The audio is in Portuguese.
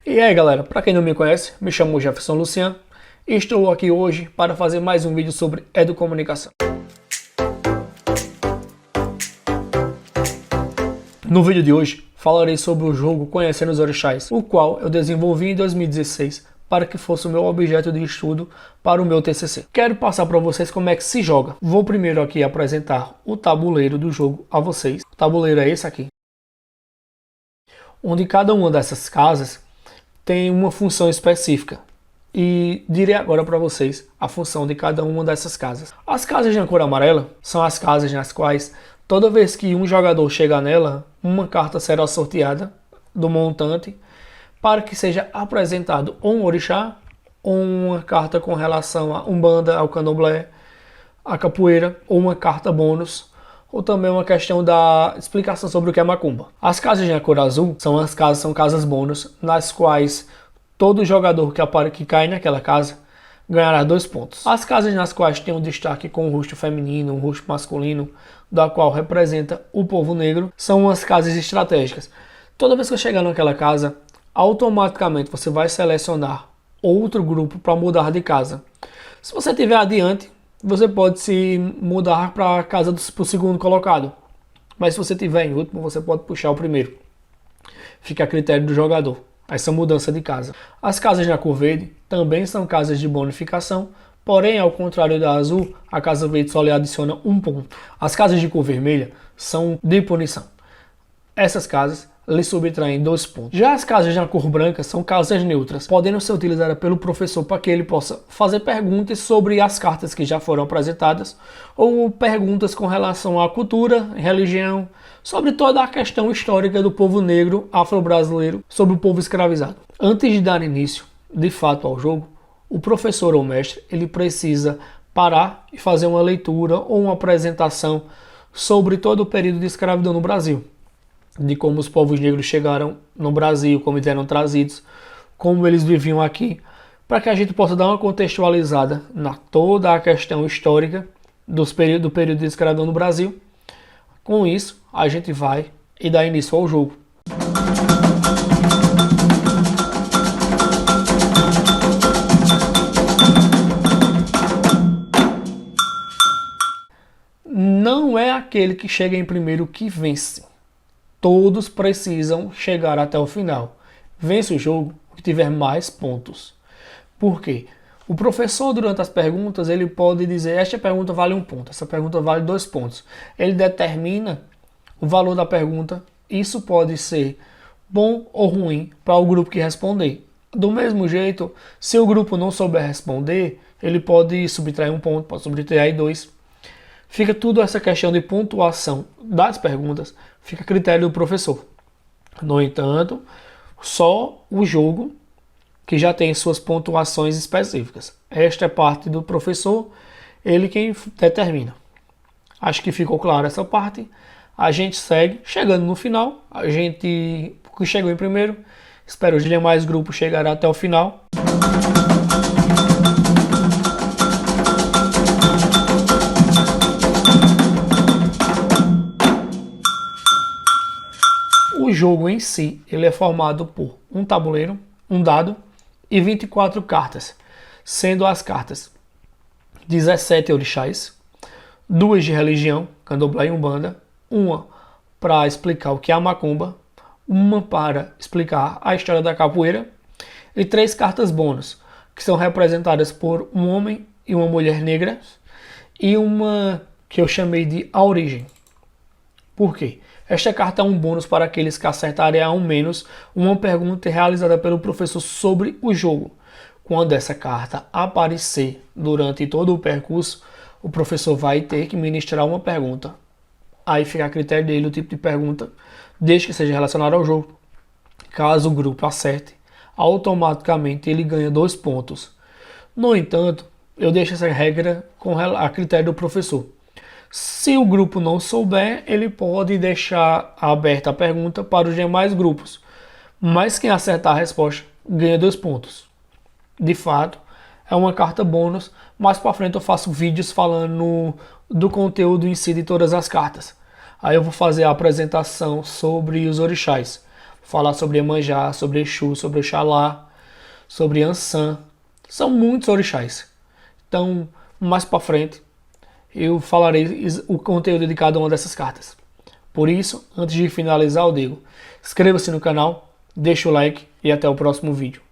E aí galera, para quem não me conhece, me chamo Jefferson Luciano e estou aqui hoje para fazer mais um vídeo sobre educomunicação. No vídeo de hoje falarei sobre o jogo Conhecendo os Orixás, o qual eu desenvolvi em 2016 para que fosse o meu objeto de estudo para o meu TCC. Quero passar para vocês como é que se joga. Vou primeiro aqui apresentar o tabuleiro do jogo a vocês. O tabuleiro é esse aqui, onde cada uma dessas casas tem uma função específica. E direi agora para vocês a função de cada uma dessas casas. As casas de cor amarela são as casas nas quais toda vez que um jogador chegar nela, uma carta será sorteada do montante para que seja apresentado ou um orixá ou uma carta com relação a Umbanda, ao Candomblé, a capoeira, ou uma carta bônus, ou também uma questão da explicação sobre o que é macumba. As casas de cor azul são casas bônus, nas quais todo jogador que cai naquela casa ganhará 2 pontos. As casas nas quais tem um destaque com um rosto feminino, um rosto masculino, da qual representa o povo negro, são as casas estratégicas. Toda vez que você chegar naquela casa, automaticamente você vai selecionar outro grupo para mudar de casa. Se você estiver adiante, você pode se mudar para a casa do segundo colocado. Mas se você estiver em último, você pode puxar o primeiro. Fica a critério do jogador essa mudança de casa. As casas na cor verde também são casas de bonificação, porém, ao contrário da azul, a casa verde só lhe adiciona 1 ponto. As casas de cor vermelha são de punição. Essas casas lhe subtraem 2 pontos. Já as casas na cor branca são casas neutras, podendo ser utilizadas pelo professor para que ele possa fazer perguntas sobre as cartas que já foram apresentadas, ou perguntas com relação à cultura, religião, sobre toda a questão histórica do povo negro afro-brasileiro, sobre o povo escravizado. Antes de dar início, de fato, ao jogo, o professor ou mestre ele precisa parar e fazer uma leitura ou uma apresentação sobre todo o período de escravidão no Brasil, de como os povos negros chegaram no Brasil, como eles eram trazidos, como eles viviam aqui, para que a gente possa dar uma contextualizada na toda a questão histórica do período de escravidão no Brasil. Com isso, a gente vai e dá início ao jogo. Não é aquele que chega em primeiro que vence. Todos precisam chegar até o final. Vence o jogo o que tiver mais pontos. Por quê? O professor, durante as perguntas, ele pode dizer: esta pergunta vale 1 ponto, essa pergunta vale 2 pontos. Ele determina o valor da pergunta. Isso pode ser bom ou ruim para o grupo que responder. Do mesmo jeito, se o grupo não souber responder, ele pode subtrair 1 ponto, pode subtrair 2. Fica tudo essa questão de pontuação das perguntas, fica a critério do professor. No entanto, só o jogo que já tem suas pontuações específicas. Esta é parte do professor, ele quem determina. Acho que ficou claro essa parte. A gente segue, chegando no final, a gente que chegou em primeiro, espero os demais grupos chegarem até o final. O jogo em si, ele é formado por um tabuleiro, um dado e 24 cartas, sendo as cartas 17 orixás, 2 de religião, Candomblé e Umbanda, uma para explicar o que é a macumba, uma para explicar a história da capoeira e 3 cartas bônus, que são representadas por um homem e uma mulher negra e uma que eu chamei de A Origem. Por quê? Esta carta é um bônus para aqueles que acertarem ao menos uma pergunta realizada pelo professor sobre o jogo. Quando essa carta aparecer durante todo o percurso, o professor vai ter que ministrar uma pergunta. Aí fica a critério dele o tipo de pergunta, desde que seja relacionado ao jogo. Caso o grupo acerte, automaticamente ele ganha 2 pontos. No entanto, eu deixo essa regra a critério do professor. Se o grupo não souber, ele pode deixar aberta a pergunta para os demais grupos. Mas quem acertar a resposta ganha 2 pontos. De fato, é uma carta bônus. Mais para frente eu faço vídeos falando do conteúdo em si de todas as cartas. Aí eu vou fazer a apresentação sobre os orixás. falar sobre Iemanjá, sobre Exu, sobre Oxalá, sobre Ansan. São muitos orixás. Então, mais para frente, eu falarei o conteúdo de cada uma dessas cartas. Por isso, antes de finalizar, eu digo, inscreva-se no canal, deixa o like e até o próximo vídeo.